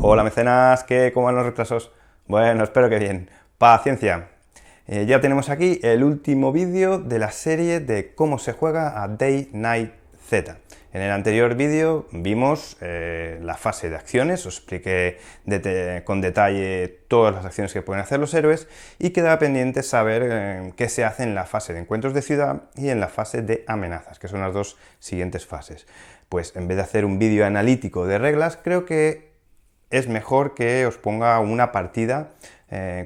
Hola mecenas, ¿cómo van los retrasos? Bueno, espero que bien. Paciencia. Ya tenemos aquí el último vídeo de la serie de cómo se juega a Day Night Z. En el anterior vídeo vimos la fase de acciones, os expliqué con detalle todas las acciones que pueden hacer los héroes y quedaba pendiente saber qué se hace en la fase de encuentros de ciudad y en la fase de amenazas, que son las dos siguientes fases. Pues en vez de hacer un vídeo analítico de reglas, creo que es mejor que os ponga una partida,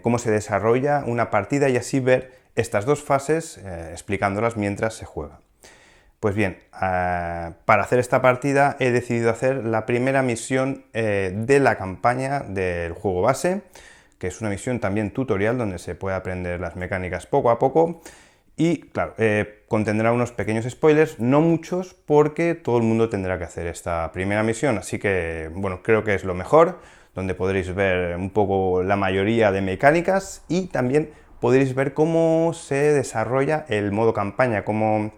cómo se desarrolla una partida y así ver estas dos fases explicándolas mientras se juega. Pues bien, para hacer esta partida he decidido hacer la primera misión de la campaña del juego base, que es una misión también tutorial donde se puede aprender las mecánicas poco a poco. Y claro, contendrá unos pequeños spoilers, no muchos, porque todo el mundo tendrá que hacer esta primera misión, así que, bueno, creo que es lo mejor, donde podréis ver un poco la mayoría de mecánicas y también podréis ver cómo se desarrolla el modo campaña, cómo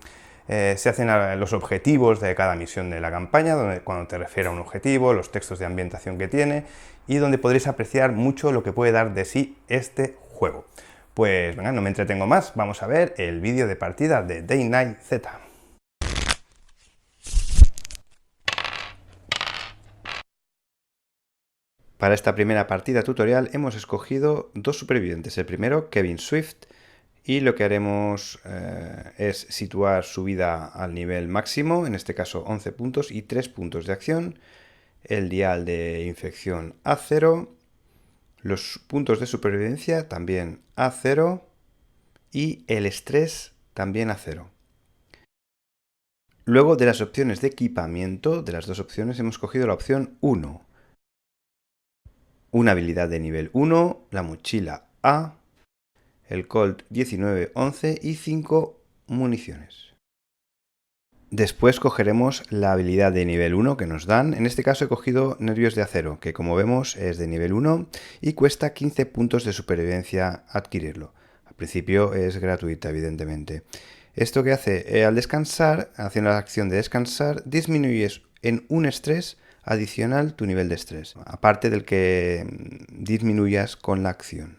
se hacen los objetivos de cada misión de la campaña, cuando te refiere a un objetivo, los textos de ambientación que tiene, y donde podréis apreciar mucho lo que puede dar de sí este juego. Pues venga, no me entretengo más, vamos a ver el vídeo de partida de Day Night Z. Para esta primera partida tutorial hemos escogido dos supervivientes. El primero, Kevin Swift, y lo que haremos es situar su vida al nivel máximo, en este caso 11 puntos y 3 puntos de acción, el dial de infección a 0, los puntos de supervivencia también a 0, y el estrés también a 0. Luego de las opciones de equipamiento, de las dos opciones, hemos cogido la opción 1. Una habilidad de nivel 1, la mochila A, el Colt 1911 y 5 municiones. Después cogeremos la habilidad de nivel 1 que nos dan. En este caso he cogido Nervios de Acero, que como vemos es de nivel 1 y cuesta 15 puntos de supervivencia adquirirlo. Al principio es gratuita, evidentemente. ¿Esto que hace? Al descansar, haciendo la acción de descansar, disminuyes en un estrés adicional tu nivel de estrés, aparte del que disminuyas con la acción.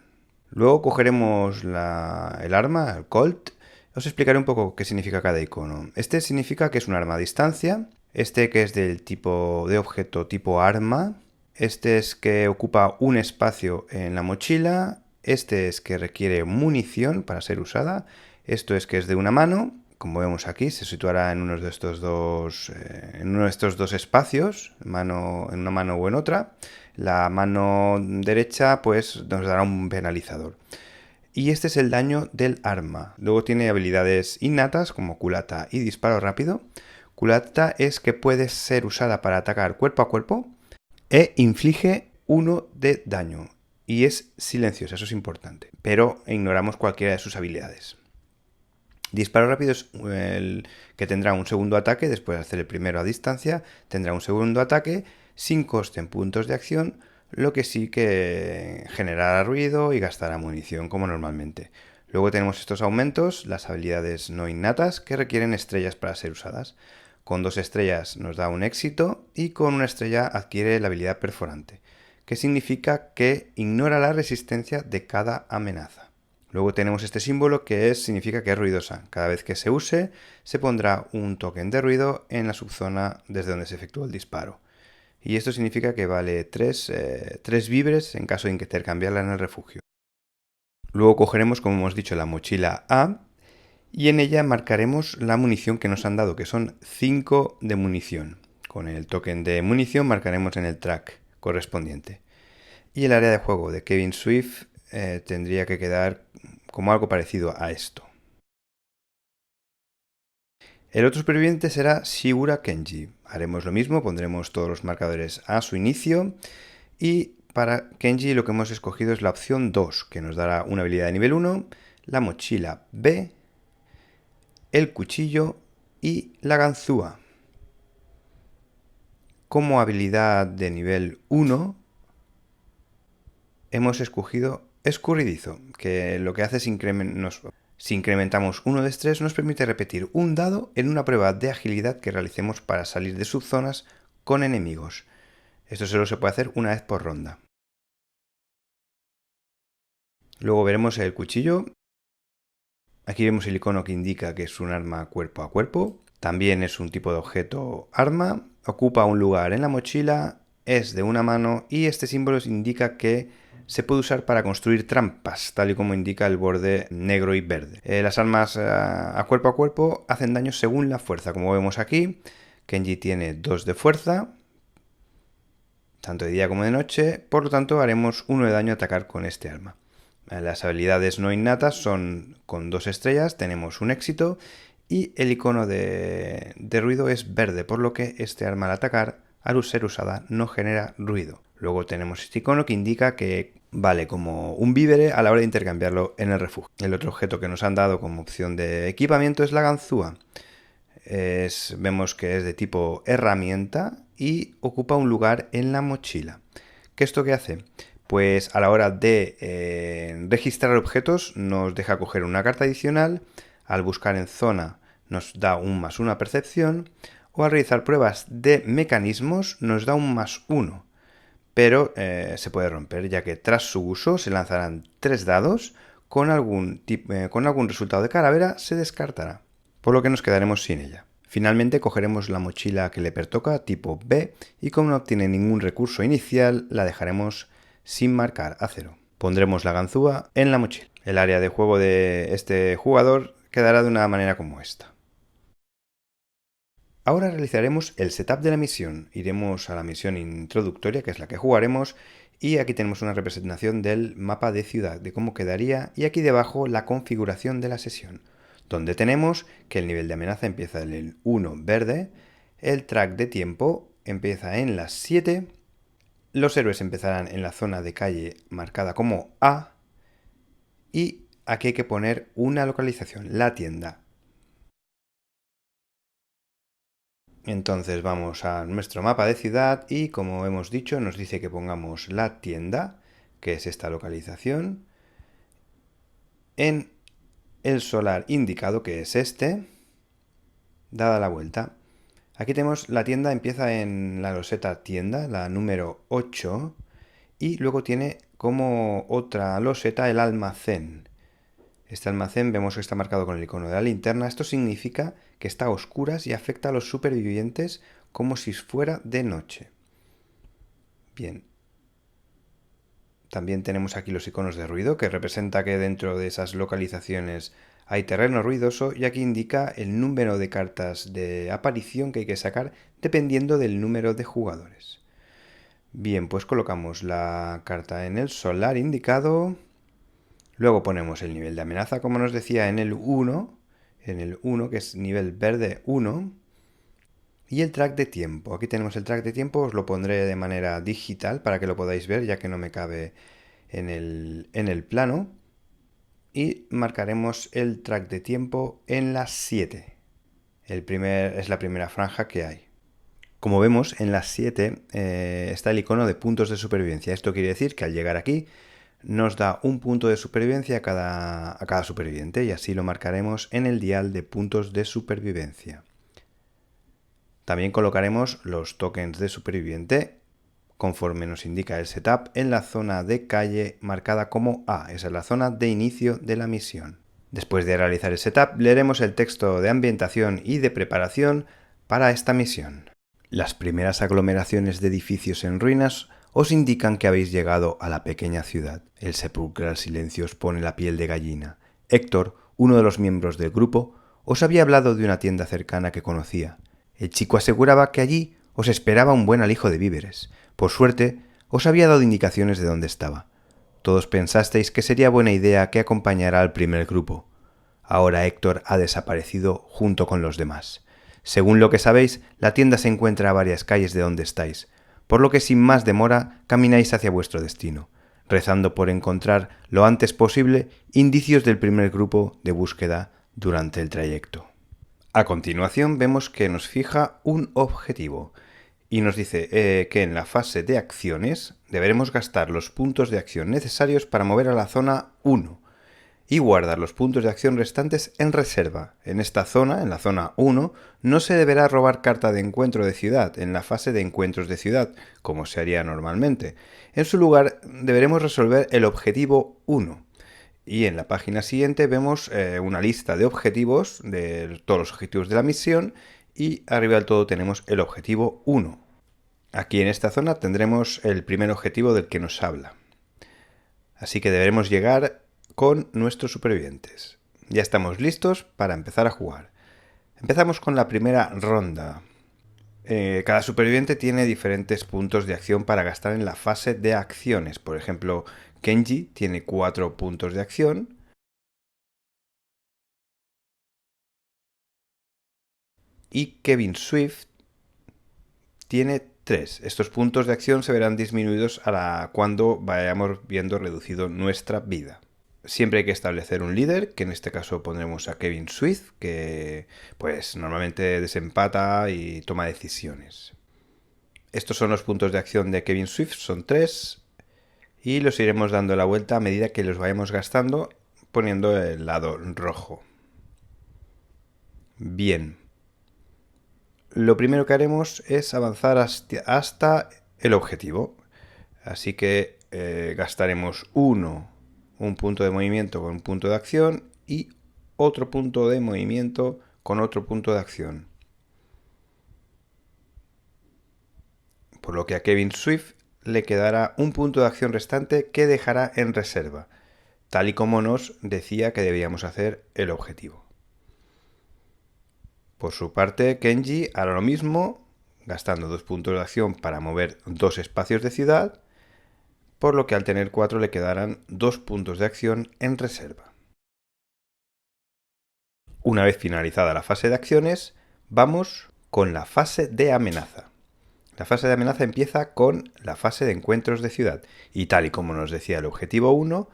Luego cogeremos el arma, el Colt. Os explicaré un poco qué significa cada icono. Este significa que es un arma a distancia, este que es del tipo de objeto tipo arma, este es que ocupa un espacio en la mochila, este es que requiere munición para ser usada, esto es que es de una mano, como vemos aquí, se situará en uno de estos dos, espacios, en una mano o en otra. La mano derecha pues nos dará un penalizador. Y este es el daño del arma. Luego tiene habilidades innatas como culata y disparo rápido. Culata es que puede ser usada para atacar cuerpo a cuerpo e inflige 1 de daño. Y es silenciosa, eso es importante. Pero ignoramos cualquiera de sus habilidades. Disparo rápido es el que tendrá un segundo ataque, después de hacer el primero a distancia, tendrá un segundo ataque sin coste en puntos de acción, lo que sí que generará ruido y gastará munición como normalmente. Luego tenemos estos aumentos, las habilidades no innatas, que requieren estrellas para ser usadas. Con 2 estrellas nos da un éxito y con 1 estrella adquiere la habilidad perforante, que significa que ignora la resistencia de cada amenaza. Luego tenemos este símbolo que significa que es ruidosa. Cada vez que se use, se pondrá un token de ruido en la subzona desde donde se efectúa el disparo. Y esto significa que vale 3 víveres en caso de intercambiarla en el refugio. Luego cogeremos, como hemos dicho, la mochila A y en ella marcaremos la munición que nos han dado, que son 5 de munición. Con el token de munición marcaremos en el track correspondiente. Y el área de juego de Kevin Swift tendría que quedar como algo parecido a esto. El otro superviviente será Shigura Kenji. Haremos lo mismo, pondremos todos los marcadores a su inicio y para Kenji lo que hemos escogido es la opción 2, que nos dará una habilidad de nivel 1, la mochila B, el cuchillo y la ganzúa. Como habilidad de nivel 1 hemos escogido escurridizo, que lo que hace es si incrementamos 1 de estrés nos permite repetir un dado en una prueba de agilidad que realicemos para salir de subzonas con enemigos. Esto solo se puede hacer una vez por ronda. Luego veremos el cuchillo. Aquí vemos el icono que indica que es un arma cuerpo a cuerpo. También es un tipo de objeto arma. Ocupa un lugar en la mochila. Es de una mano y este símbolo indica que se puede usar para construir trampas, tal y como indica el borde negro y verde. Las armas a cuerpo hacen daño según la fuerza. Como vemos aquí, Kenji tiene 2 de fuerza, tanto de día como de noche. Por lo tanto, haremos 1 de daño a atacar con este arma. Las habilidades no innatas son con 2 estrellas, tenemos un éxito y el icono de ruido es verde, por lo que este arma al atacar, al ser usada, no genera ruido. Luego tenemos este icono que indica que vale como un vívere a la hora de intercambiarlo en el refugio. El otro objeto que nos han dado como opción de equipamiento es la ganzúa. Vemos que es de tipo herramienta y ocupa un lugar en la mochila. ¿Qué esto qué hace? Pues a la hora de registrar objetos nos deja coger una carta adicional, al buscar en zona nos da un +1 a percepción, o al realizar pruebas de mecanismos nos da un +1, pero se puede romper, ya que tras su uso se lanzarán 3 dados, con algún resultado de calavera se descartará, por lo que nos quedaremos sin ella. Finalmente cogeremos la mochila que le pertoca, tipo B, y como no obtiene ningún recurso inicial, la dejaremos sin marcar a 0. Pondremos la ganzúa en la mochila. El área de juego de este jugador quedará de una manera como esta. Ahora realizaremos el setup de la misión. Iremos a la misión introductoria, que es la que jugaremos, y aquí tenemos una representación del mapa de ciudad, de cómo quedaría, y aquí debajo la configuración de la sesión, donde tenemos que el nivel de amenaza empieza en el 1 verde, el track de tiempo empieza en las 7, los héroes empezarán en la zona de calle marcada como A, y aquí hay que poner una localización, la tienda. Entonces vamos a nuestro mapa de ciudad y, como hemos dicho, nos dice que pongamos la tienda, que es esta localización, en el solar indicado, que es este, dada la vuelta. Aquí tenemos la tienda, empieza en la loseta tienda, la número 8, y luego tiene como otra loseta el almacén. Este almacén vemos que está marcado con el icono de la linterna. Esto significa que está a oscuras y afecta a los supervivientes como si fuera de noche. Bien. También tenemos aquí los iconos de ruido, que representa que dentro de esas localizaciones hay terreno ruidoso, y aquí indica el número de cartas de aparición que hay que sacar dependiendo del número de jugadores. Bien, pues colocamos la carta en el solar indicado. Luego ponemos el nivel de amenaza, como nos decía, en el 1, que es nivel verde 1. Y el track de tiempo. Aquí tenemos el track de tiempo, os lo pondré de manera digital para que lo podáis ver, ya que no me cabe en el plano. Y marcaremos el track de tiempo en las 7. Es la primera franja que hay. Como vemos, en las 7 está el icono de puntos de supervivencia. Esto quiere decir que al llegar aquí nos da un punto de supervivencia a cada superviviente, y así lo marcaremos en el dial de puntos de supervivencia. También colocaremos los tokens de superviviente conforme nos indica el setup en la zona de calle marcada como A. Esa es la zona de inicio de la misión. Después de realizar el setup, leeremos el texto de ambientación y de preparación para esta misión. Las primeras aglomeraciones de edificios en ruinas os indican que habéis llegado a la pequeña ciudad. El sepulcral silencio os pone la piel de gallina. Héctor, uno de los miembros del grupo, os había hablado de una tienda cercana que conocía. El chico aseguraba que allí os esperaba un buen alijo de víveres. Por suerte, os había dado indicaciones de dónde estaba. Todos pensasteis que sería buena idea que acompañara al primer grupo. Ahora Héctor ha desaparecido junto con los demás. Según lo que sabéis, la tienda se encuentra a varias calles de donde estáis, por lo que sin más demora camináis hacia vuestro destino, rezando por encontrar lo antes posible indicios del primer grupo de búsqueda durante el trayecto. A continuación vemos que nos fija un objetivo y nos dice que en la fase de acciones deberemos gastar los puntos de acción necesarios para mover a la zona 1 y guardar los puntos de acción restantes en reserva. En esta zona, en la zona 1, no se deberá robar carta de encuentro de ciudad en la fase de encuentros de ciudad, como se haría normalmente. En su lugar, deberemos resolver el objetivo 1. Y en la página siguiente vemos una lista de objetivos, de todos los objetivos de la misión, y arriba del todo tenemos el objetivo 1. Aquí en esta zona tendremos el primer objetivo del que nos habla. Así que deberemos llegar con nuestros supervivientes. Ya estamos listos para empezar a jugar. Empezamos con la primera ronda. Cada superviviente tiene diferentes puntos de acción para gastar en la fase de acciones. Por ejemplo, Kenji tiene 4 puntos de acción. Y Kevin Swift tiene 3. Estos puntos de acción se verán disminuidos cuando vayamos viendo reducido nuestra vida. Siempre hay que establecer un líder, que en este caso pondremos a Kevin Swift, que pues normalmente desempata y toma decisiones. Estos son los puntos de acción de Kevin Swift, son 3, y los iremos dando la vuelta a medida que los vayamos gastando, poniendo el lado rojo. Bien. Lo primero que haremos es avanzar hasta el objetivo. Así que gastaremos un punto de movimiento con un punto de acción y otro punto de movimiento con otro punto de acción. Por lo que a Kevin Swift le quedará un punto de acción restante que dejará en reserva, tal y como nos decía que debíamos hacer el objetivo. Por su parte, Kenji hará lo mismo, gastando 2 puntos de acción para mover 2 espacios de ciudad, por lo que al tener 4 le quedarán 2 puntos de acción en reserva. Una vez finalizada la fase de acciones, vamos con la fase de amenaza. La fase de amenaza empieza con la fase de encuentros de ciudad, y tal y como nos decía el objetivo 1,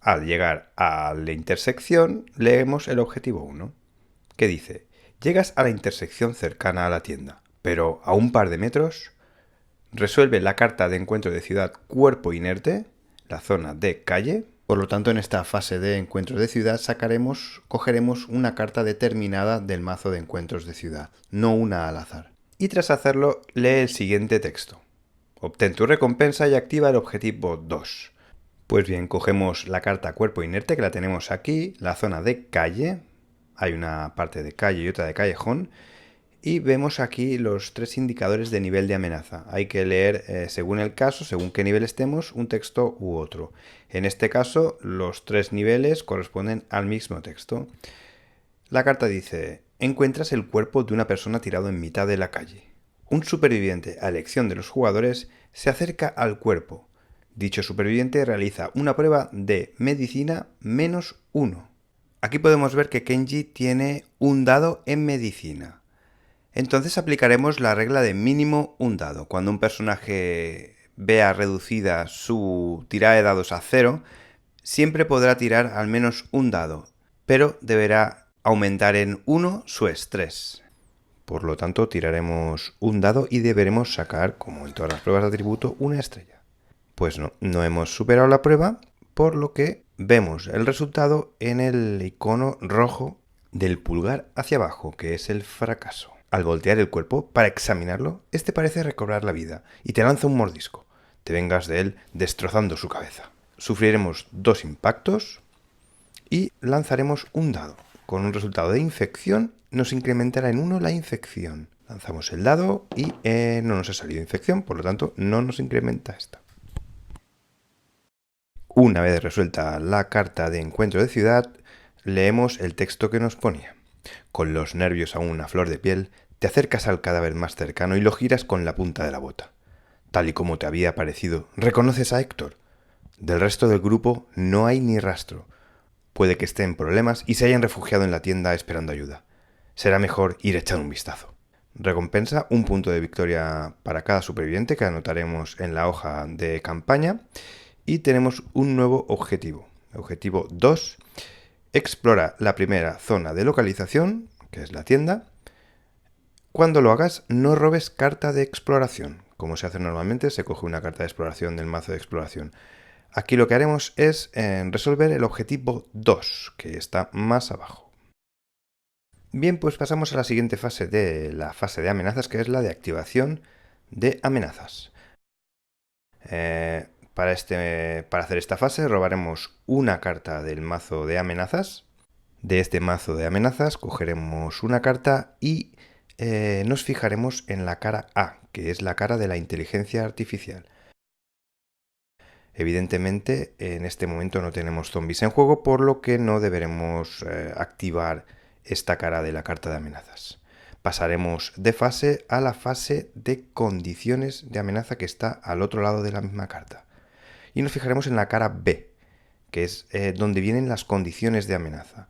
al llegar a la intersección leemos el objetivo 1, que dice: llegas a la intersección cercana a la tienda, pero a un par de metros, resuelve la carta de encuentro de ciudad cuerpo inerte, la zona de calle. Por lo tanto, en esta fase de encuentros de ciudad cogeremos una carta determinada del mazo de encuentros de ciudad, no una al azar. Y tras hacerlo, lee el siguiente texto. Obtén tu recompensa y activa el objetivo 2. Pues bien, cogemos la carta cuerpo inerte, que la tenemos aquí, la zona de calle. Hay una parte de calle y otra de callejón. Y vemos aquí los 3 indicadores de nivel de amenaza. Hay que leer, según el caso, según qué nivel estemos, un texto u otro. En este caso, los 3 niveles corresponden al mismo texto. La carta dice: encuentras el cuerpo de una persona tirado en mitad de la calle. Un superviviente, a elección de los jugadores, se acerca al cuerpo. Dicho superviviente realiza una prueba de medicina -1. Aquí podemos ver que Kenji tiene un dado en medicina. Entonces aplicaremos la regla de mínimo un dado. Cuando un personaje vea reducida su tirada de dados a 0, siempre podrá tirar al menos un dado, pero deberá aumentar en 1 su estrés. Por lo tanto, tiraremos un dado y deberemos sacar, como en todas las pruebas de atributo, una estrella. Pues no hemos superado la prueba, por lo que vemos el resultado en el icono rojo del pulgar hacia abajo, que es el fracaso. Al voltear el cuerpo para examinarlo, este parece recobrar la vida y te lanza un mordisco. Te vengas de él destrozando su cabeza. Sufriremos 2 impactos y lanzaremos un dado. Con un resultado de infección nos incrementará en 1 la infección. Lanzamos el dado y no nos ha salido infección, por lo tanto no nos incrementa esta. Una vez resuelta la carta de encuentro de ciudad, leemos el texto que nos ponía. Con los nervios aún a flor de piel, te acercas al cadáver más cercano y lo giras con la punta de la bota. Tal y como te había parecido, reconoces a Héctor. Del resto del grupo no hay ni rastro. Puede que estén en problemas y se hayan refugiado en la tienda esperando ayuda. Será mejor ir a echar un vistazo. Recompensa: un punto de victoria para cada superviviente, que anotaremos en la hoja de campaña. Y tenemos un nuevo objetivo. Objetivo 2. Explora la primera zona de localización, que es la tienda. Cuando lo hagas, no robes carta de exploración. Como se hace normalmente, se coge una carta de exploración del mazo de exploración. Aquí lo que haremos es resolver el objetivo 2, que está más abajo. Bien, pues pasamos a la siguiente fase de la fase de amenazas, que es la de activación de amenazas. Para hacer esta fase robaremos una carta del mazo de amenazas. De este mazo de amenazas cogeremos una carta y nos fijaremos en la cara A, que es la cara de la inteligencia artificial. Evidentemente, en este momento no tenemos zombies en juego, por lo que no deberemos activar esta cara de la carta de amenazas. Pasaremos de fase a la fase de condiciones de amenaza que está al otro lado de la misma carta. Y nos fijaremos en la cara B, que es donde vienen las condiciones de amenaza.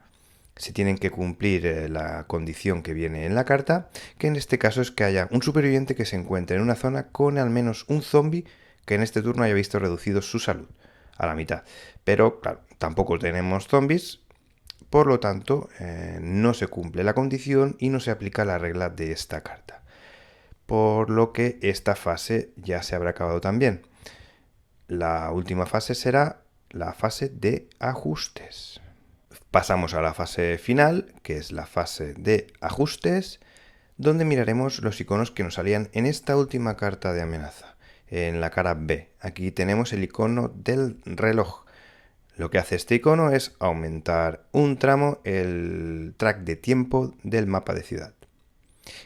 Se tienen que cumplir la condición que viene en la carta, que en este caso es que haya un superviviente que se encuentre en una zona con al menos un zombie que en este turno haya visto reducido su salud a la mitad. Pero claro, tampoco tenemos zombies, por lo tanto no se cumple la condición y no se aplica la regla de esta carta. Por lo que esta fase ya se habrá acabado también. La última fase será la fase de ajustes. Pasamos a la fase final, que es la fase de ajustes, donde miraremos los iconos que nos salían en esta última carta de amenaza, en la cara B. Aquí tenemos el icono del reloj. Lo que hace este icono es aumentar un tramo el track de tiempo del mapa de ciudad.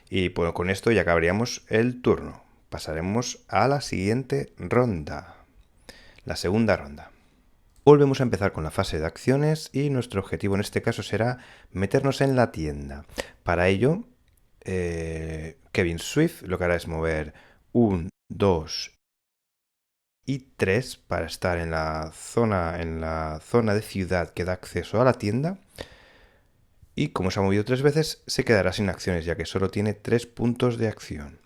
Y bueno, con esto ya acabaríamos el turno. Pasaremos a la siguiente ronda, la segunda ronda. Volvemos a empezar con la fase de acciones y nuestro objetivo en este caso será meternos en la tienda. Para ello, Kevin Swift lo que hará es mover 1, 2 y 3 para estar en la zona de ciudad que da acceso a la tienda. Y como se ha movido 3 veces, se quedará sin acciones, ya que solo tiene 3 puntos de acción.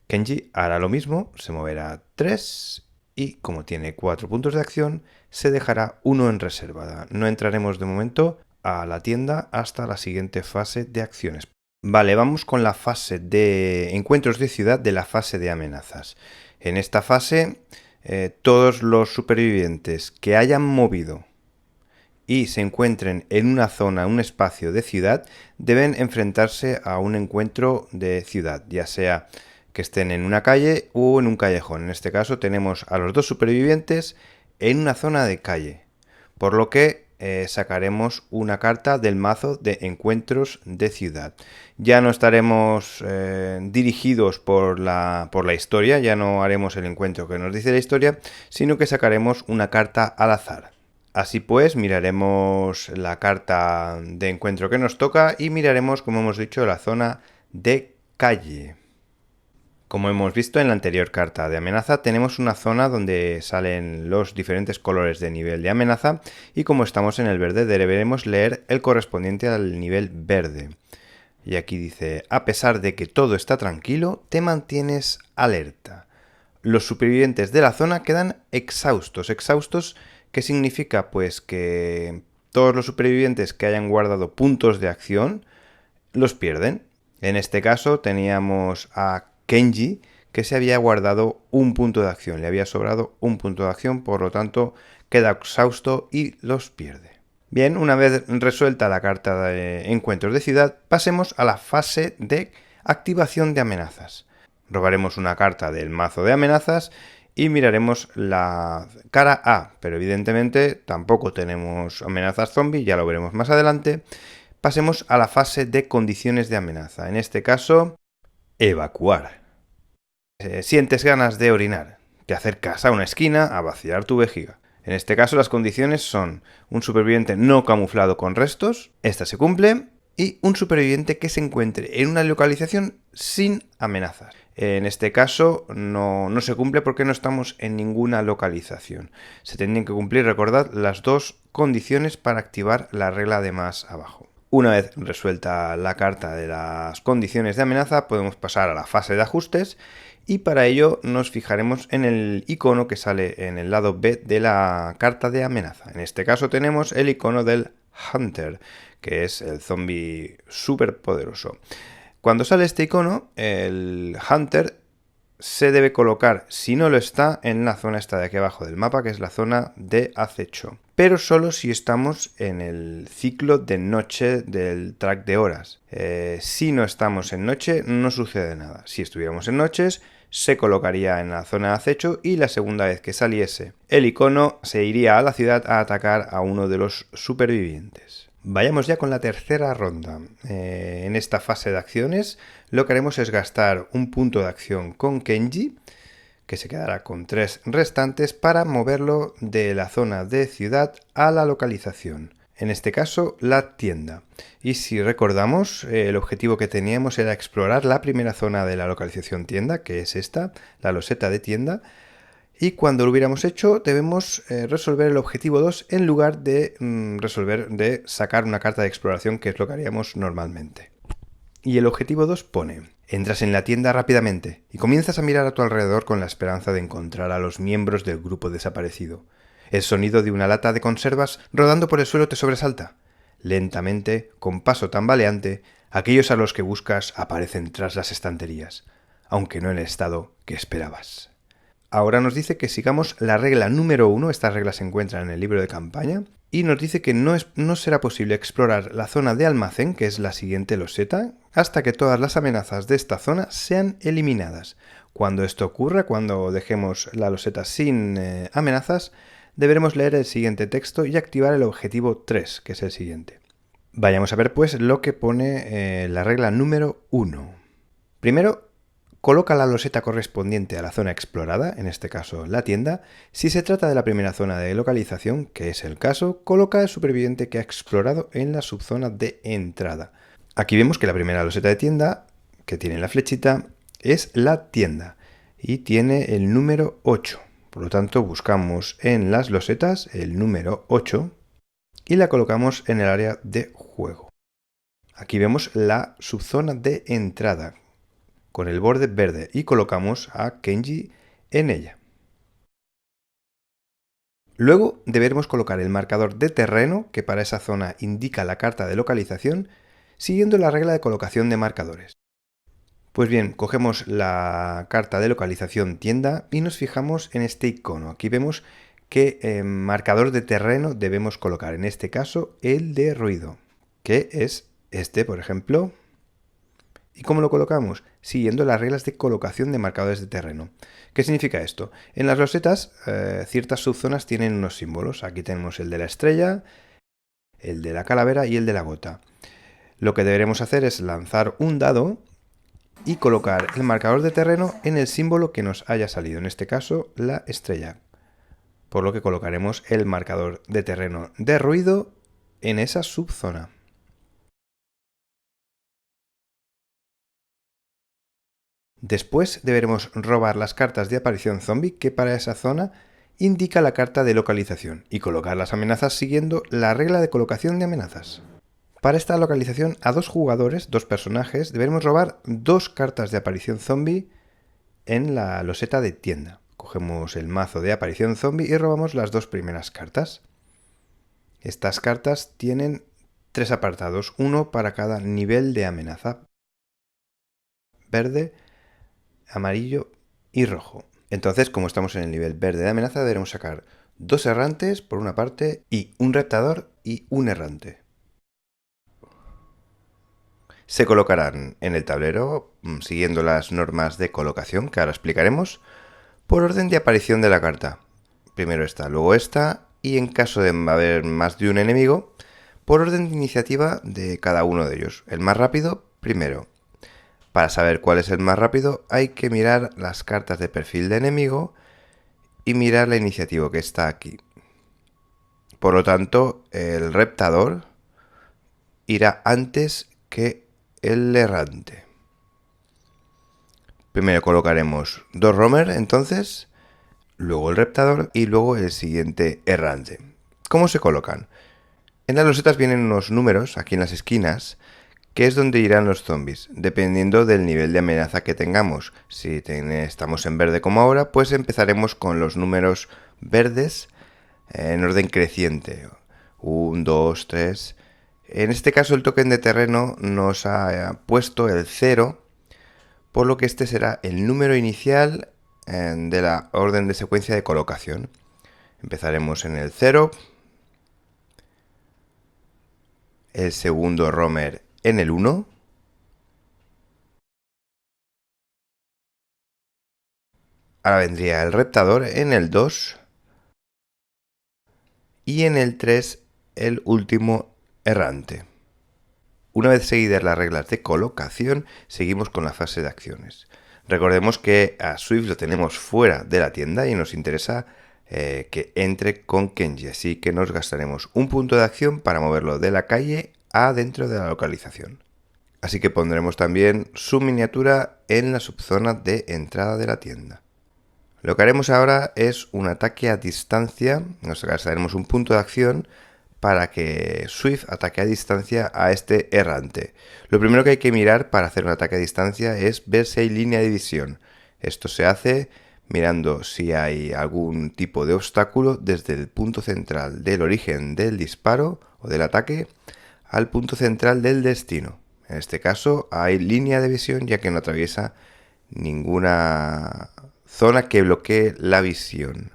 Kenji hará lo mismo, se moverá 3 y como tiene 4 puntos de acción, se dejará 1 en reserva. No entraremos de momento a la tienda hasta la siguiente fase de acciones. Vale, vamos con la fase de encuentros de ciudad de la fase de amenazas. En esta fase, todos los supervivientes que hayan movido y se encuentren en una zona, un espacio de ciudad, deben enfrentarse a un encuentro de ciudad, ya sea que estén en una calle o en un callejón. En este caso tenemos a los dos supervivientes en una zona de calle, por lo que sacaremos una carta del mazo de encuentros de ciudad. Ya no estaremos dirigidos por la historia, ya no haremos el encuentro que nos dice la historia, sino que sacaremos una carta al azar. Así pues, miraremos la carta de encuentro que nos toca y miraremos, como hemos dicho, la zona de calle. Como hemos visto en la anterior carta de amenaza, tenemos una zona donde salen los diferentes colores de nivel de amenaza y como estamos en el verde deberemos leer el correspondiente al nivel verde. Y aquí dice, a pesar de que todo está tranquilo, te mantienes alerta. Los supervivientes de la zona quedan exhaustos. ¿Exhaustos qué significa? Pues que todos los supervivientes que hayan guardado puntos de acción los pierden. En este caso teníamos a Kenji, que se había guardado un punto de acción, le había sobrado un punto de acción, por lo tanto queda exhausto y los pierde. Bien, una vez resuelta la carta de encuentros de ciudad, pasemos a la fase de activación de amenazas. Robaremos una carta del mazo de amenazas y miraremos la cara A, pero evidentemente tampoco tenemos amenazas zombie, ya lo veremos más adelante. Pasemos a la fase de condiciones de amenaza, en este caso, evacuar. Sientes ganas de orinar, te acercas a una esquina a vaciar tu vejiga. En este caso las condiciones son un superviviente no camuflado con restos, esta se cumple, y un superviviente que se encuentre en una localización sin amenazas. En este caso no se cumple porque no estamos en ninguna localización. Se tendrían que cumplir, recordad, las dos condiciones para activar la regla de más abajo. Una vez resuelta la carta de las condiciones de amenaza, podemos pasar a la fase de ajustes y para ello nos fijaremos en el icono que sale en el lado B de la carta de amenaza. En este caso tenemos el icono del Hunter, que es el zombie súper poderoso. Cuando sale este icono, el Hunter se debe colocar, si no lo está, en la zona esta de aquí abajo del mapa, que es la zona de acecho. Pero solo si estamos en el ciclo de noche del track de horas. Si no estamos en noche, no sucede nada. Si estuviéramos en noches, se colocaría en la zona de acecho y la segunda vez que saliese el icono se iría a la ciudad a atacar a uno de los supervivientes. Vayamos ya con la tercera ronda. En esta fase de acciones lo que haremos es gastar un punto de acción con Kenji, que se quedará con 3 restantes, para moverlo de la zona de ciudad a la localización. En este caso, la tienda. Y si recordamos, el objetivo que teníamos era explorar la primera zona de la localización tienda, que es esta, la loseta de tienda. Y cuando lo hubiéramos hecho, debemos resolver el objetivo 2 en lugar de sacar una carta de exploración, que es lo que haríamos normalmente. Y el objetivo 2 pone: entras en la tienda rápidamente y comienzas a mirar a tu alrededor con la esperanza de encontrar a los miembros del grupo desaparecido. El sonido de una lata de conservas rodando por el suelo te sobresalta. Lentamente, con paso tambaleante, aquellos a los que buscas aparecen tras las estanterías, aunque no en el estado que esperabas. Ahora nos dice que sigamos la regla número 1, esta regla se encuentra en el libro de campaña, y nos dice que no será posible explorar la zona de almacén, que es la siguiente loseta, hasta que todas las amenazas de esta zona sean eliminadas. Cuando esto ocurra, cuando dejemos la loseta sin amenazas, deberemos leer el siguiente texto y activar el objetivo 3, que es el siguiente. Vayamos a ver pues lo que pone la regla número 1. Primero, coloca la loseta correspondiente a la zona explorada, en este caso la tienda. Si se trata de la primera zona de localización, que es el caso, coloca el superviviente que ha explorado en la subzona de entrada. Aquí vemos que la primera loseta de tienda, que tiene la flechita, es la tienda y tiene el número 8. Por lo tanto, buscamos en las losetas el número 8 y la colocamos en el área de juego. Aquí vemos la subzona de entrada con el borde verde y colocamos a Kenji en ella. Luego deberemos colocar el marcador de terreno, que para esa zona indica la carta de localización, siguiendo la regla de colocación de marcadores. Pues bien, cogemos la carta de localización tienda y nos fijamos en este icono. Aquí vemos que marcador de terreno debemos colocar, en este caso, el de ruido, que es este, por ejemplo. ¿Y cómo lo colocamos? Siguiendo las reglas de colocación de marcadores de terreno. ¿Qué significa esto? En las losetas, ciertas subzonas tienen unos símbolos. Aquí tenemos el de la estrella, el de la calavera y el de la gota. Lo que deberemos hacer es lanzar un dado y colocar el marcador de terreno en el símbolo que nos haya salido, en este caso la estrella. Por lo que colocaremos el marcador de terreno de ruido en esa subzona. Después deberemos robar las cartas de aparición zombie, que para esa zona indica la carta de localización, y colocar las amenazas siguiendo la regla de colocación de amenazas. Para esta localización a 2 jugadores, 2 personajes, deberemos robar 2 cartas de aparición zombie en la loseta de tienda. Cogemos el mazo de aparición zombie y robamos las 2 primeras cartas. Estas cartas tienen 3 apartados, uno para cada nivel de amenaza: verde, amarillo y rojo. Entonces, como estamos en el nivel verde de amenaza, deberemos sacar 2 errantes por una parte y un reptador y un errante. Se colocarán en el tablero, siguiendo las normas de colocación que ahora explicaremos, por orden de aparición de la carta. Primero esta, luego esta, y en caso de haber más de un enemigo, por orden de iniciativa de cada uno de ellos. El más rápido, primero. Para saber cuál es el más rápido, hay que mirar las cartas de perfil de enemigo y mirar la iniciativa que está aquí. Por lo tanto, el reptador irá antes que el errante. Primero colocaremos 2 romer, entonces, luego el reptador y luego el siguiente errante. ¿Cómo se colocan? En las losetas vienen unos números aquí en las esquinas, que es donde irán los zombies, dependiendo del nivel de amenaza que tengamos. Si estamos en verde como ahora, pues empezaremos con los números verdes en orden creciente. 1, 2, 3. En este caso el token de terreno nos ha puesto el 0, por lo que este será el número inicial de la orden de secuencia de colocación. Empezaremos en el 0, el segundo roamer en el 1, ahora vendría el reptador en el 2 y en el 3 el último errante. Una vez seguidas las reglas de colocación, seguimos con la fase de acciones. Recordemos que a Swift lo tenemos fuera de la tienda y nos interesa que entre con Kenji, así que nos gastaremos un punto de acción para moverlo de la calle a dentro de la localización. Así que pondremos también su miniatura en la subzona de entrada de la tienda. Lo que haremos ahora es un ataque a distancia, nos gastaremos un punto de acción para que Swift ataque a distancia a este errante. Lo primero que hay que mirar para hacer un ataque a distancia es ver si hay línea de visión. Esto se hace mirando si hay algún tipo de obstáculo desde el punto central del origen del disparo o del ataque al punto central del destino. En este caso hay línea de visión ya que no atraviesa ninguna zona que bloquee la visión.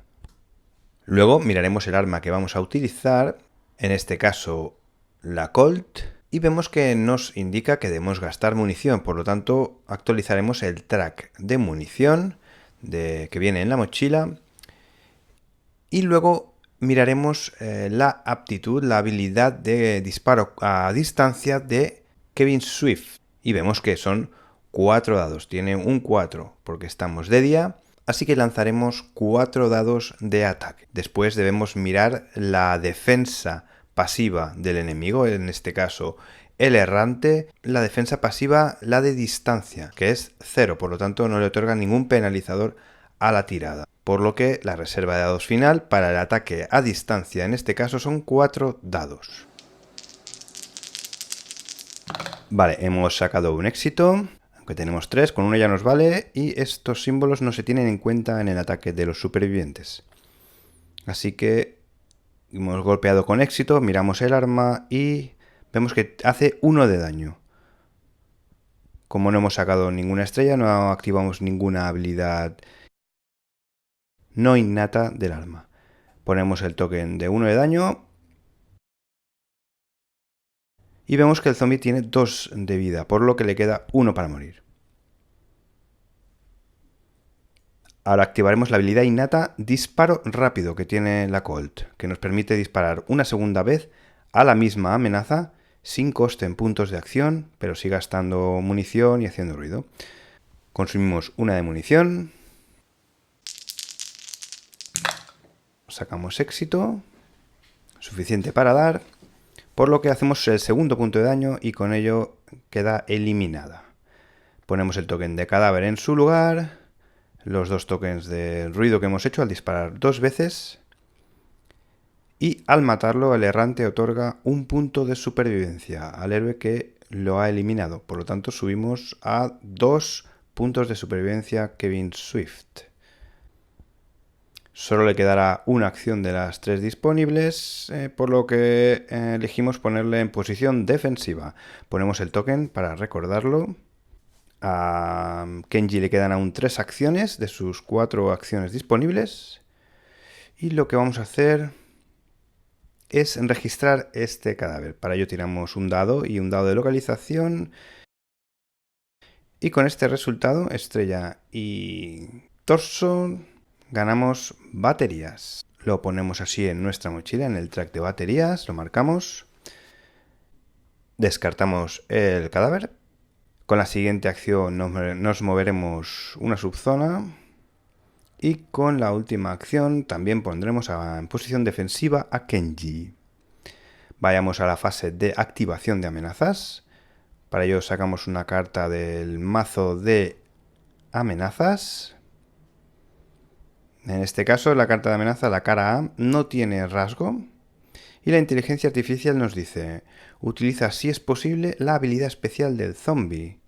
Luego miraremos el arma que vamos a utilizar, en este caso la Colt, y vemos que nos indica que debemos gastar munición, por lo tanto actualizaremos el track de munición que viene en la mochila y luego miraremos la aptitud, la habilidad de disparo a distancia de Kevin Swift y vemos que son 4 dados, tiene un 4 porque estamos de día. Así que lanzaremos 4 dados de ataque. Después debemos mirar la defensa pasiva del enemigo, en este caso el errante, la defensa pasiva, la de distancia, que es 0, por lo tanto no le otorga ningún penalizador a la tirada. Por lo que la reserva de dados final para el ataque a distancia en este caso son 4 dados. Vale, hemos sacado un éxito. Aunque tenemos 3, con uno ya nos vale y estos símbolos no se tienen en cuenta en el ataque de los supervivientes. Así que hemos golpeado con éxito, miramos el arma y vemos que hace 1 de daño. Como no hemos sacado ninguna estrella, no activamos ninguna habilidad no innata del arma. Ponemos el token de 1 de daño y vemos que el zombie tiene 2 de vida, por lo que le queda 1 para morir. Ahora activaremos la habilidad innata Disparo Rápido que tiene la Colt, que nos permite disparar una segunda vez a la misma amenaza sin coste en puntos de acción, pero sí gastando munición y haciendo ruido. Consumimos 1 de munición. Sacamos éxito, suficiente para dar, por lo que hacemos el segundo punto de daño y con ello queda eliminada. Ponemos el token de cadáver en su lugar, los 2 tokens de ruido que hemos hecho al disparar 2 veces y al matarlo el errante otorga un punto de supervivencia al héroe que lo ha eliminado. Por lo tanto subimos a 2 puntos de supervivencia Kevin Swift. Solo le quedará una acción de las 3 disponibles, por lo que elegimos ponerle en posición defensiva. Ponemos el token para recordarlo. A Kenji le quedan aún 3 acciones de sus 4 acciones disponibles. Y lo que vamos a hacer es registrar este cadáver. Para ello tiramos un dado y un dado de localización. Y con este resultado, estrella y torso, ganamos baterías. Lo ponemos así en nuestra mochila, en el track de baterías, lo marcamos. Descartamos el cadáver. Con la siguiente acción nos moveremos una subzona. Y con la última acción también pondremos en posición defensiva a Kenji. Vayamos a la fase de activación de amenazas. Para ello sacamos una carta del mazo de amenazas. En este caso, la carta de amenaza, la cara A, no tiene rasgo. Y la inteligencia artificial nos dice: utiliza, si es posible, la habilidad especial del zombie.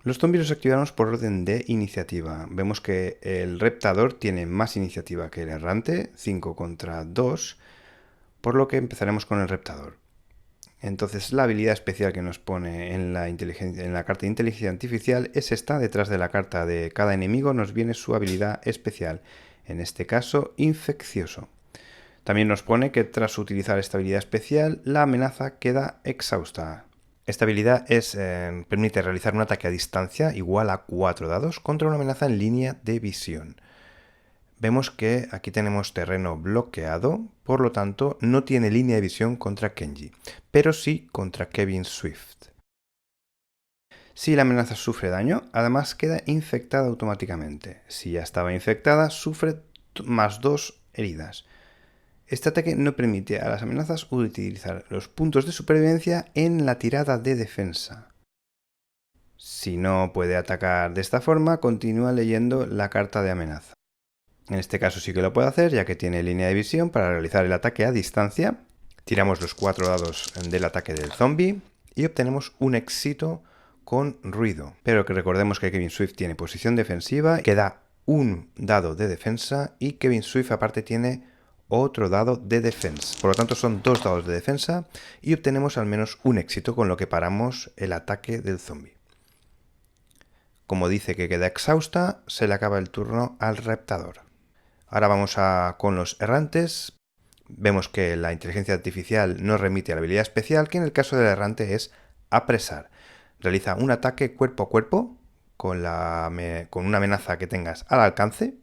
Los zombies los activamos por orden de iniciativa. Vemos que el reptador tiene más iniciativa que el errante, 5 contra 2, por lo que empezaremos con el reptador. Entonces la habilidad especial que nos pone en la carta de inteligencia artificial es esta. Detrás de la carta de cada enemigo nos viene su habilidad especial. En este caso, infeccioso. También nos pone que tras utilizar esta habilidad especial, la amenaza queda exhausta. Esta habilidad permite realizar un ataque a distancia igual a 4 dados contra una amenaza en línea de visión. Vemos que aquí tenemos terreno bloqueado, por lo tanto no tiene línea de visión contra Kenji, pero sí contra Kevin Swift. Si la amenaza sufre daño, además queda infectada automáticamente. Si ya estaba infectada, sufre más 2 heridas. Este ataque no permite a las amenazas utilizar los puntos de supervivencia en la tirada de defensa. Si no puede atacar de esta forma, continúa leyendo la carta de amenaza. En este caso sí que lo puede hacer, ya que tiene línea de visión para realizar el ataque a distancia. Tiramos los 4 dados del ataque del zombie y obtenemos un éxito con ruido. Pero que recordemos que Kevin Swift tiene posición defensiva, que da un dado de defensa, y Kevin Swift aparte tiene otro dado de defensa. Por lo tanto son 2 dados de defensa y obtenemos al menos un éxito, con lo que paramos el ataque del zombie. Como dice que queda exhausta, se le acaba el turno al raptador. Ahora vamos con los errantes. Vemos que la inteligencia artificial nos remite a la habilidad especial, que en el caso del errante es apresar. Realiza un ataque cuerpo a cuerpo con una amenaza que tengas al alcance,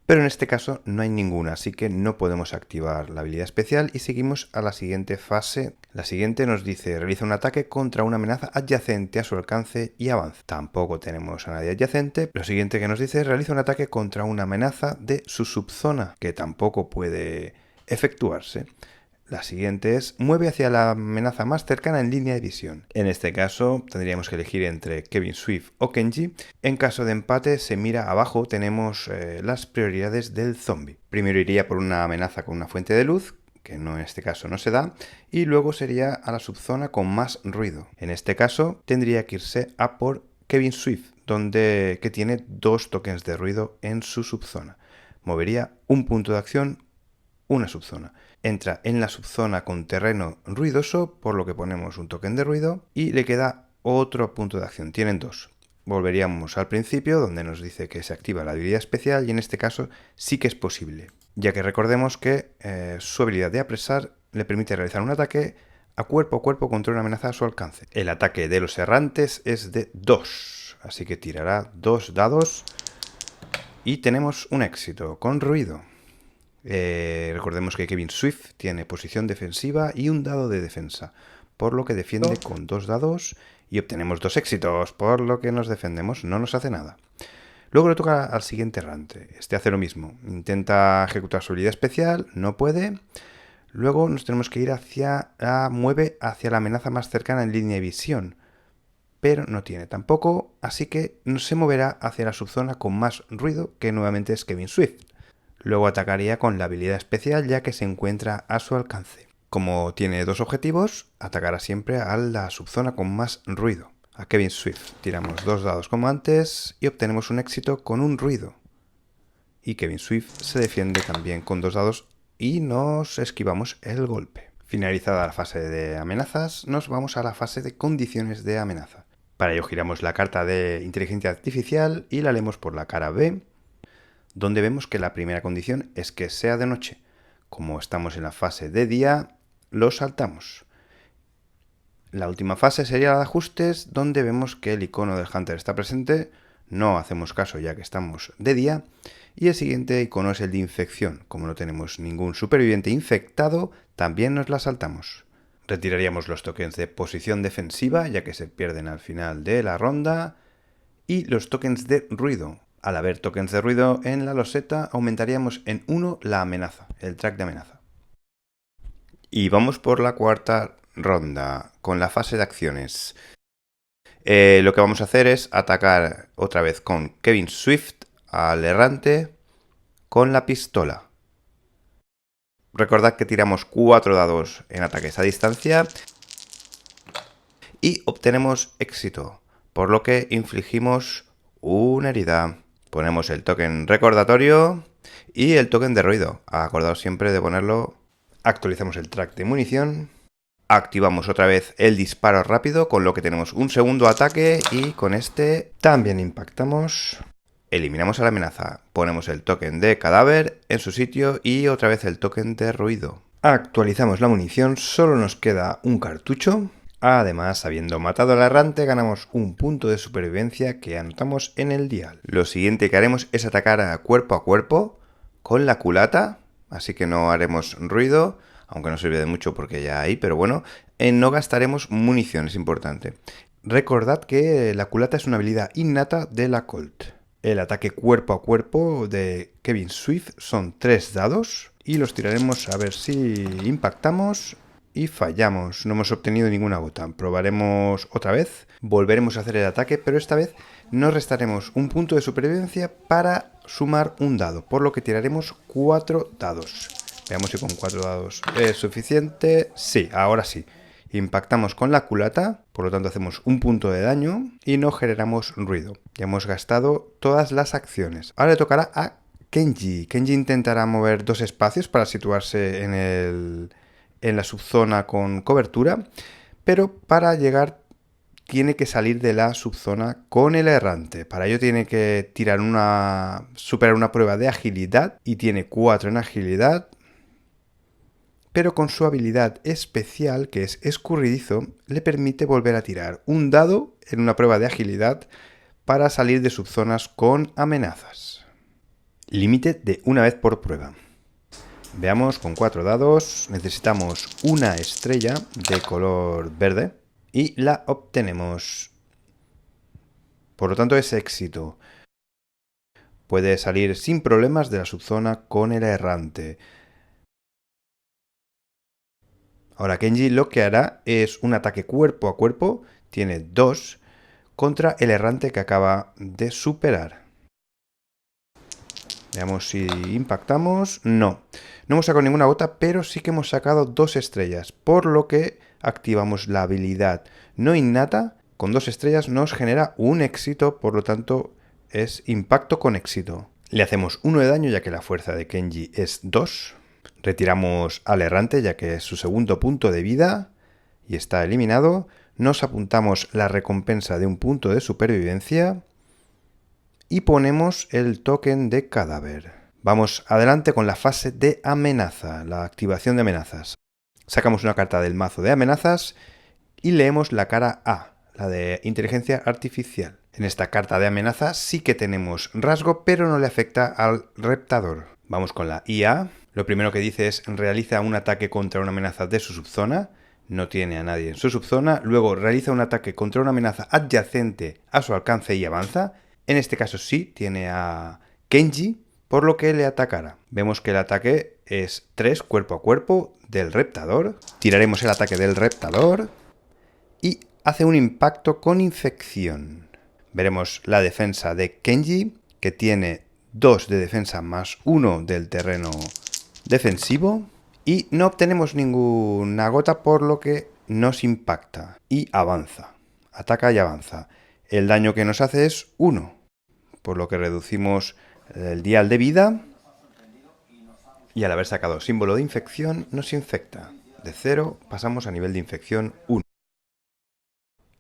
pero en este caso no hay ninguna, así que no podemos activar la habilidad especial y seguimos a la siguiente fase. La siguiente nos dice: realiza un ataque contra una amenaza adyacente a su alcance y avanza. Tampoco tenemos a nadie adyacente. Lo siguiente que nos dice: realiza un ataque contra una amenaza de su subzona, que tampoco puede efectuarse. La siguiente es: mueve hacia la amenaza más cercana en línea de visión. En este caso tendríamos que elegir entre Kevin Swift o Kenji. En caso de empate se mira abajo, tenemos las prioridades del zombie. Primero iría por una amenaza con una fuente de luz, que en este caso no se da, y luego sería a la subzona con más ruido. En este caso tendría que irse a por Kevin Swift, que tiene 2 tokens de ruido en su subzona. Movería un punto de acción, una subzona. Entra en la subzona con terreno ruidoso, por lo que ponemos un token de ruido y le queda otro punto de acción. Tienen 2. Volveríamos al principio, donde nos dice que se activa la habilidad especial, y en este caso sí que es posible, ya que recordemos que su habilidad de apresar le permite realizar un ataque a cuerpo contra una amenaza a su alcance. El ataque de los errantes es de 2, así que tirará 2 dados y tenemos un éxito con ruido. Recordemos que Kevin Swift tiene posición defensiva y un dado de defensa, por lo que defiende con 2 dados y obtenemos 2 éxitos, por lo que nos defendemos, no nos hace nada. Luego le toca al siguiente errante. Este hace lo mismo, intenta ejecutar su habilidad especial, no puede. Luego nos tenemos que ir mueve hacia la amenaza más cercana en línea de visión, pero no tiene tampoco, así que se moverá hacia la subzona con más ruido, que nuevamente es Kevin Swift. Luego atacaría con la habilidad especial, ya que se encuentra a su alcance. Como tiene 2 objetivos, atacará siempre a la subzona con más ruido, a Kevin Swift. Tiramos 2 dados como antes y obtenemos un éxito con un ruido. Y Kevin Swift se defiende también con 2 dados y nos esquivamos el golpe. Finalizada la fase de amenazas, nos vamos a la fase de condiciones de amenaza. Para ello giramos la carta de inteligencia artificial y la leemos por la cara B, donde vemos que la primera condición es que sea de noche. Como estamos en la fase de día, lo saltamos. La última fase sería la de ajustes, donde vemos que el icono del Hunter está presente. No hacemos caso ya que estamos de día. Y el siguiente icono es el de infección. Como no tenemos ningún superviviente infectado, también nos la saltamos. Retiraríamos los tokens de posición defensiva, ya que se pierden al final de la ronda. Y los tokens de ruido. Al haber tokens de ruido en la loseta, aumentaríamos en 1 la amenaza, el track de amenaza. Y vamos por la cuarta ronda, con la fase de acciones. Lo que vamos a hacer es atacar otra vez con Kevin Swift al errante con la pistola. Recordad que tiramos 4 dados en ataques a distancia y obtenemos éxito, por lo que infligimos una herida. Ponemos el token recordatorio y el token de ruido. Acordaos siempre de ponerlo. Actualizamos el track de munición Activamos otra vez el disparo rápido, con lo que tenemos un segundo ataque y con este también impactamos. Eliminamos a la amenaza, ponemos el token de cadáver en su sitio y otra vez el token de ruido. Actualizamos la munición, solo nos queda un cartucho. Además, habiendo matado al errante, ganamos un punto de supervivencia que anotamos en el dial. Lo siguiente que haremos es atacar a cuerpo con la culata, así que no haremos ruido, aunque no sirve de mucho porque ya hay, pero bueno, no gastaremos munición, es importante. Recordad que la culata es una habilidad innata de la Colt. El ataque cuerpo a cuerpo de Kevin Swift son 3 dados y los tiraremos a ver si impactamos y fallamos. No hemos obtenido ninguna gota. Probaremos otra vez, volveremos a hacer el ataque, pero esta vez nos restaremos un punto de supervivencia para sumar un dado, por lo que tiraremos 4 dados. Veamos si con 4 dados es suficiente. Sí, ahora sí. Impactamos con la culata, por lo tanto hacemos un punto de daño y no generamos ruido. Ya hemos gastado todas las acciones. Ahora le tocará a Kenji. Kenji intentará mover 2 espacios para situarse en la subzona con cobertura, pero para llegar tiene que salir de la subzona con el errante. Para ello tiene que superar una prueba de agilidad y tiene 4 en agilidad. Pero con su habilidad especial, que es escurridizo, le permite volver a tirar un dado en una prueba de agilidad para salir de subzonas con amenazas. Límite de una vez por prueba. Veamos, con 4 dados necesitamos una estrella de color verde y la obtenemos. Por lo tanto es éxito. Puede salir sin problemas de la subzona con el errante. Ahora Kenji lo que hará es un ataque cuerpo a cuerpo, tiene 2, contra el errante que acaba de superar. Veamos si impactamos. No hemos sacado ninguna gota, pero sí que hemos sacado 2 estrellas, por lo que activamos la habilidad no innata. Con 2 estrellas nos genera un éxito, por lo tanto es impacto con éxito. Le hacemos 1 de daño ya que la fuerza de Kenji es 2. Retiramos al errante ya que es su segundo punto de vida y está eliminado. Nos apuntamos la recompensa de un punto de supervivencia y ponemos el token de cadáver. Vamos adelante con la fase de amenaza, la activación de amenazas. Sacamos una carta del mazo de amenazas y leemos la cara A, la de inteligencia artificial. En esta carta de amenaza sí que tenemos rasgo, pero no le afecta al reptador. Vamos con la IA. Lo primero que dice es realiza un ataque contra una amenaza de su subzona. No tiene a nadie en su subzona. Luego realiza un ataque contra una amenaza adyacente a su alcance y avanza. En este caso sí tiene a Kenji, por lo que le atacará. Vemos que el ataque es 3 cuerpo a cuerpo del reptador. Tiraremos el ataque del reptador y hace un impacto con infección. Veremos la defensa de Kenji, que tiene 2 de defensa más 1 del terreno defensivo. Y no obtenemos ninguna gota, por lo que nos impacta. Y avanza. Ataca y avanza. El daño que nos hace es 1. Por lo que reducimos el dial de vida. Y al haber sacado símbolo de infección, nos infecta. De 0 pasamos a nivel de infección 1.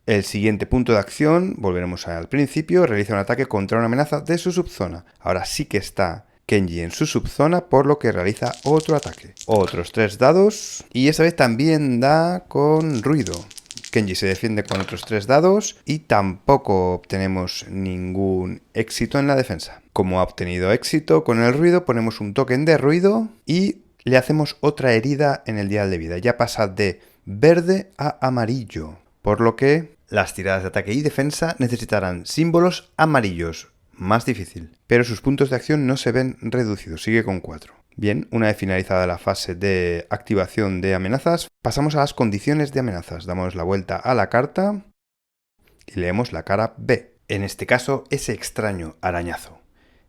El siguiente punto de acción, volveremos al principio, realiza un ataque contra una amenaza de su subzona. Ahora sí que está Kenji en su subzona, por lo que realiza otro ataque. Otros 3 dados y esta vez también da con ruido. Kenji se defiende con otros 3 dados y tampoco obtenemos ningún éxito en la defensa. Como ha obtenido éxito con el ruido, ponemos un token de ruido y le hacemos otra herida en el dial de vida. Ya pasa de verde a amarillo, por lo que las tiradas de ataque y defensa necesitarán símbolos amarillos. Más difícil. Pero sus puntos de acción no se ven reducidos, sigue con 4. Bien, una vez finalizada la fase de activación de amenazas, pasamos a las condiciones de amenazas. Damos la vuelta a la carta y leemos la cara B. En este caso, ese extraño arañazo.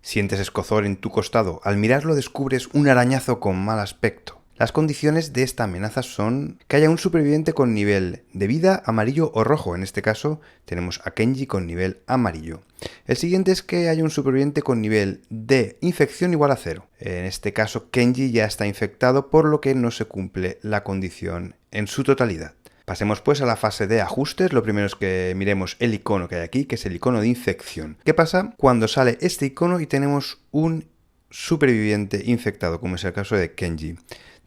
Sientes escozor en tu costado. Al mirarlo descubres un arañazo con mal aspecto. Las condiciones de esta amenaza son que haya un superviviente con nivel de vida amarillo o rojo. En este caso tenemos a Kenji con nivel amarillo. El siguiente es que haya un superviviente con nivel de infección igual a 0. En este caso Kenji ya está infectado, por lo que no se cumple la condición en su totalidad. Pasemos pues a la fase de ajustes. Lo primero es que miremos el icono que hay aquí, que es el icono de infección. ¿Qué pasa cuando sale este icono y tenemos un superviviente infectado, como es el caso de Kenji?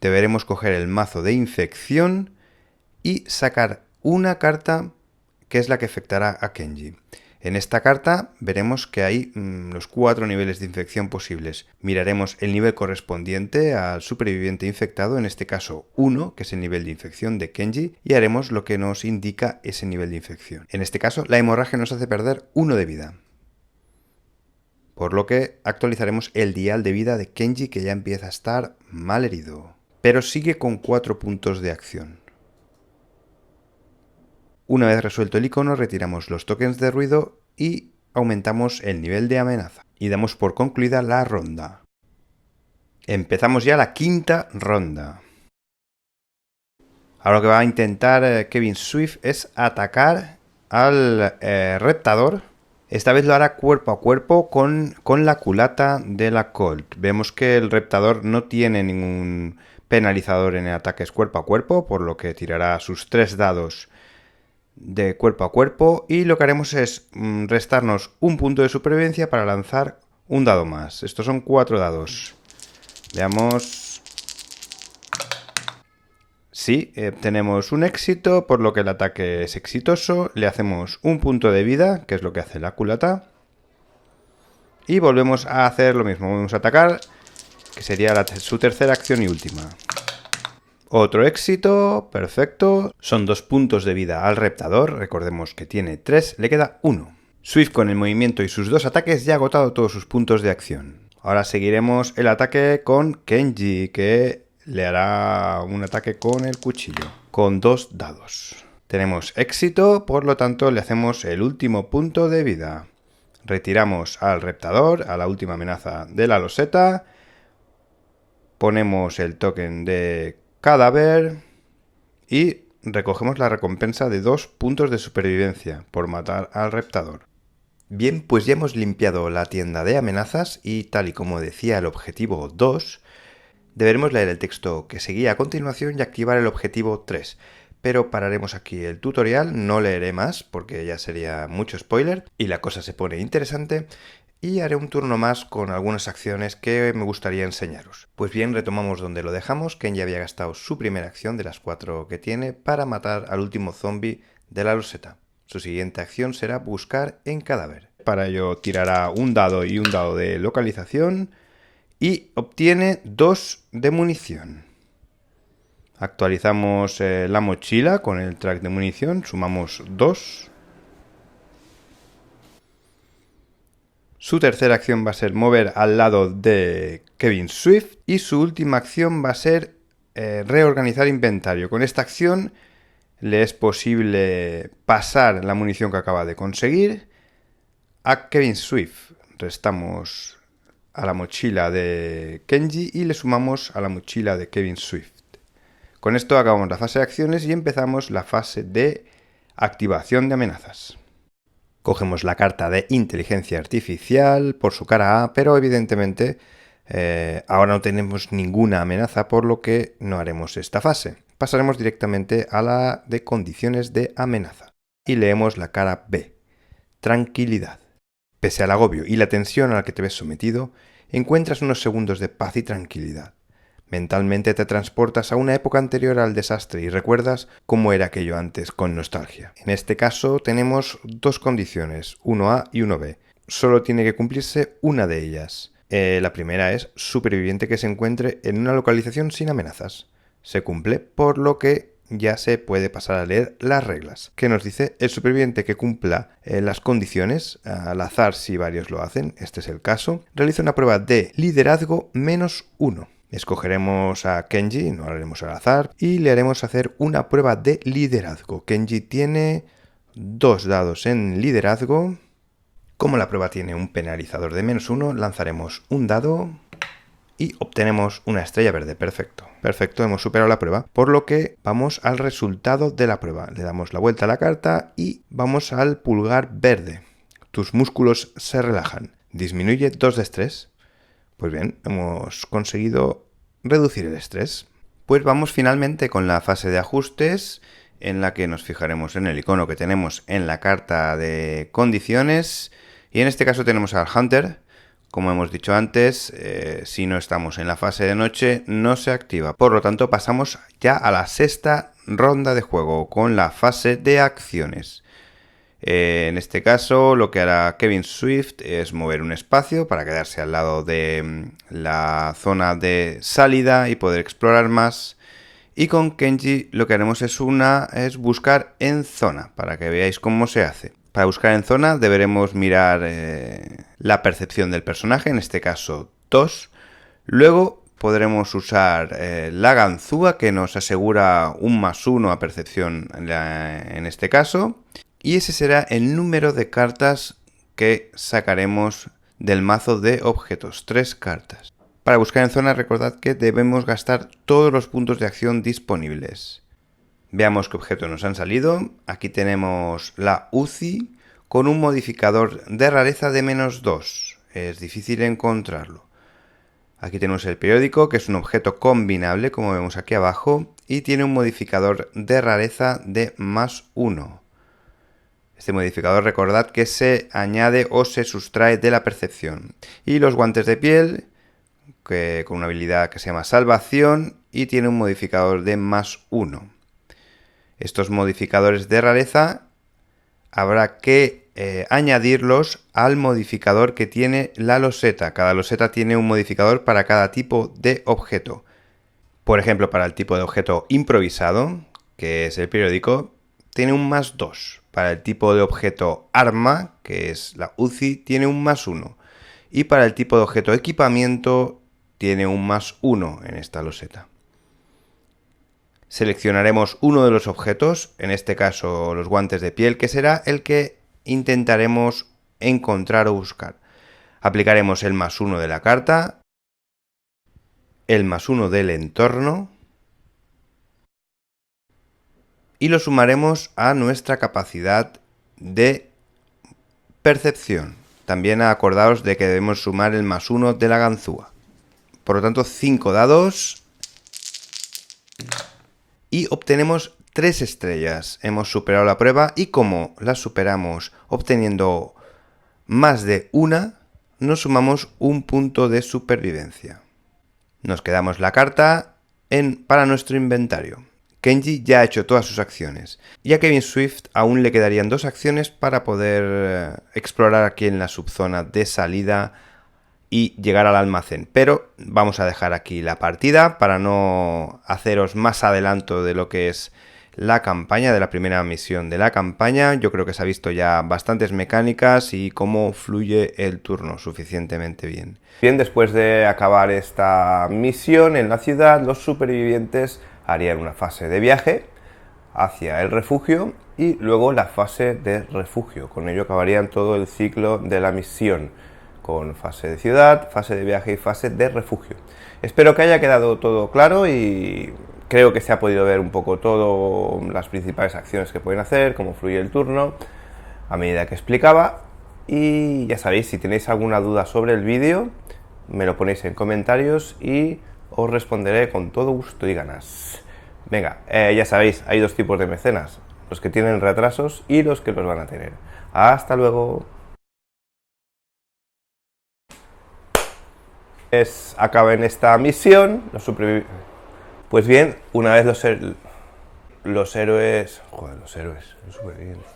Deberemos coger el mazo de infección y sacar una carta que es la que afectará a Kenji. En esta carta veremos que hay los 4 niveles de infección posibles. Miraremos el nivel correspondiente al superviviente infectado, en este caso 1, que es el nivel de infección de Kenji, y haremos lo que nos indica ese nivel de infección. En este caso, la hemorragia nos hace perder 1 de vida. Por lo que actualizaremos el dial de vida de Kenji, que ya empieza a estar mal herido, pero sigue con 4 puntos de acción. Una vez resuelto el icono, retiramos los tokens de ruido y aumentamos el nivel de amenaza. Y damos por concluida la ronda. Empezamos ya la quinta ronda. Ahora lo que va a intentar Kevin Swift es atacar al Reptador. Esta vez lo hará cuerpo a cuerpo con la culata de la Colt. Vemos que el Reptador no tiene ningún penalizador en ataques cuerpo a cuerpo, por lo que tirará sus 3 dados de cuerpo a cuerpo, y lo que haremos es restarnos un punto de supervivencia para lanzar un dado más. Estos son 4 dados. Veamos. Sí, tenemos un éxito, por lo que el ataque es exitoso. Le hacemos un punto de vida, que es lo que hace la culata, y volvemos a hacer lo mismo. Volvemos a atacar, que sería su tercera acción y última. Otro éxito, perfecto. Son 2 puntos de vida al Reptador. Recordemos que tiene 3, le queda 1. Swift, con el movimiento y sus 2 ataques, ya ha agotado todos sus puntos de acción. Ahora seguiremos el ataque con Kenji, que le hará un ataque con el cuchillo, con 2 dados. Tenemos éxito, por lo tanto le hacemos el último punto de vida. Retiramos al Reptador, a la última amenaza de la loseta. Ponemos el token de cadáver y recogemos la recompensa de 2 puntos de supervivencia por matar al Reptador. Bien, pues ya hemos limpiado la tienda de amenazas y, tal y como decía el objetivo 2, deberemos leer el texto que seguía a continuación y activar el objetivo 3. Pero pararemos aquí el tutorial, no leeré más porque ya sería mucho spoiler y la cosa se pone interesante. Y haré un turno más con algunas acciones que me gustaría enseñaros. Pues bien, retomamos donde lo dejamos. Ken ya había gastado su primera acción de las 4 que tiene para matar al último zombie de la loseta. Su siguiente acción será buscar en cadáver. Para ello tirará un dado y un dado de localización y obtiene 2 de munición. Actualizamos la mochila con el track de munición, sumamos 2. Su tercera acción va a ser mover al lado de Kevin Swift y su última acción va a ser reorganizar inventario. Con esta acción le es posible pasar la munición que acaba de conseguir a Kevin Swift. Restamos a la mochila de Kenji y le sumamos a la mochila de Kevin Swift. Con esto acabamos la fase de acciones y empezamos la fase de activación de amenazas. Cogemos la carta de inteligencia artificial por su cara A, pero evidentemente ahora no tenemos ninguna amenaza, por lo que no haremos esta fase. Pasaremos directamente a la de condiciones de amenaza. Y leemos la cara B. Tranquilidad. Pese al agobio y la tensión a la que te ves sometido, encuentras unos segundos de paz y tranquilidad. Mentalmente te transportas a una época anterior al desastre y recuerdas cómo era aquello antes con nostalgia. En este caso tenemos 2 condiciones, 1A y 1B. Solo tiene que cumplirse una de ellas. La primera es superviviente que se encuentre en una localización sin amenazas. Se cumple, por lo que ya se puede pasar a leer las reglas. ¿Qué nos dice? El superviviente que cumpla las condiciones, al azar si varios lo hacen, este es el caso, realiza una prueba de liderazgo -1. Escogeremos a Kenji, no lo haremos al azar, y le haremos hacer una prueba de liderazgo. Kenji tiene 2 dados en liderazgo. Como la prueba tiene un penalizador de -1, lanzaremos un dado y obtenemos una estrella verde. Perfecto. Perfecto, hemos superado la prueba. Por lo que vamos al resultado de la prueba. Le damos la vuelta a la carta y vamos al pulgar verde. Tus músculos se relajan. Disminuye 2 de estrés. Pues bien, hemos conseguido reducir el estrés. Pues vamos finalmente con la fase de ajustes, en la que nos fijaremos en el icono que tenemos en la carta de condiciones. Y en este caso tenemos al Hunter. Como hemos dicho antes, si no estamos en la fase de noche, no se activa. Por lo tanto, pasamos ya a la sexta ronda de juego, con la fase de acciones. En este caso, lo que hará Kevin Swift es mover un espacio para quedarse al lado de la zona de salida y poder explorar más. Y con Kenji lo que haremos es buscar en zona, para que veáis cómo se hace. Para buscar en zona deberemos mirar la percepción del personaje, en este caso 2. Luego podremos usar la ganzúa, que nos asegura un +1 a percepción en este caso. Y ese será el número de cartas que sacaremos del mazo de objetos, 3 cartas. Para buscar en zona, recordad que debemos gastar todos los puntos de acción disponibles. Veamos qué objetos nos han salido. Aquí tenemos la Uzi con un modificador de rareza de -2. Es difícil encontrarlo. Aquí tenemos el periódico, que es un objeto combinable, como vemos aquí abajo, y tiene un modificador de rareza de +1. Este modificador, recordad que se añade o se sustrae de la percepción. Y los guantes de piel, que con una habilidad que se llama salvación, y tiene un modificador de +1. Estos modificadores de rareza habrá que añadirlos al modificador que tiene la loseta. Cada loseta tiene un modificador para cada tipo de objeto. Por ejemplo, para el tipo de objeto improvisado, que es el periódico, tiene un +2. Para el tipo de objeto arma, que es la Uzi, tiene un +1. Y para el tipo de objeto equipamiento, tiene un +1 en esta loseta. Seleccionaremos uno de los objetos, en este caso los guantes de piel, que será el que intentaremos encontrar o buscar. Aplicaremos el +1 de la carta, el +1 del entorno y lo sumaremos a nuestra capacidad de percepción. También acordaos de que debemos sumar el +1 de la ganzúa. Por lo tanto, 5 dados. Y obtenemos 3 estrellas. Hemos superado la prueba y como la superamos obteniendo más de una, nos sumamos un punto de supervivencia. Nos quedamos la carta para nuestro inventario. Kenji ya ha hecho todas sus acciones. Y a Kevin Swift aún le quedarían 2 acciones para poder explorar aquí en la subzona de salida y llegar al almacén. Pero vamos a dejar aquí la partida para no haceros más adelanto de lo que es la campaña, de la primera misión de la campaña. Yo creo que se ha visto ya bastantes mecánicas y cómo fluye el turno suficientemente bien. Bien, después de acabar esta misión en la ciudad, los supervivientes harían una fase de viaje hacia el refugio y luego la fase de refugio. Con ello acabarían todo el ciclo de la misión, con fase de ciudad, fase de viaje y fase de refugio. Espero que haya quedado todo claro y creo que se ha podido ver un poco todo, las principales acciones que pueden hacer, cómo fluye el turno a medida que explicaba. Y ya sabéis, si tenéis alguna duda sobre el vídeo, me lo ponéis en comentarios y os responderé con todo gusto y ganas. Venga, ya sabéis, hay 2 tipos de mecenas, los que tienen retrasos y los que los van a tener. Hasta luego. Acaben esta misión, pues bien, una vez los héroes, los supervivientes.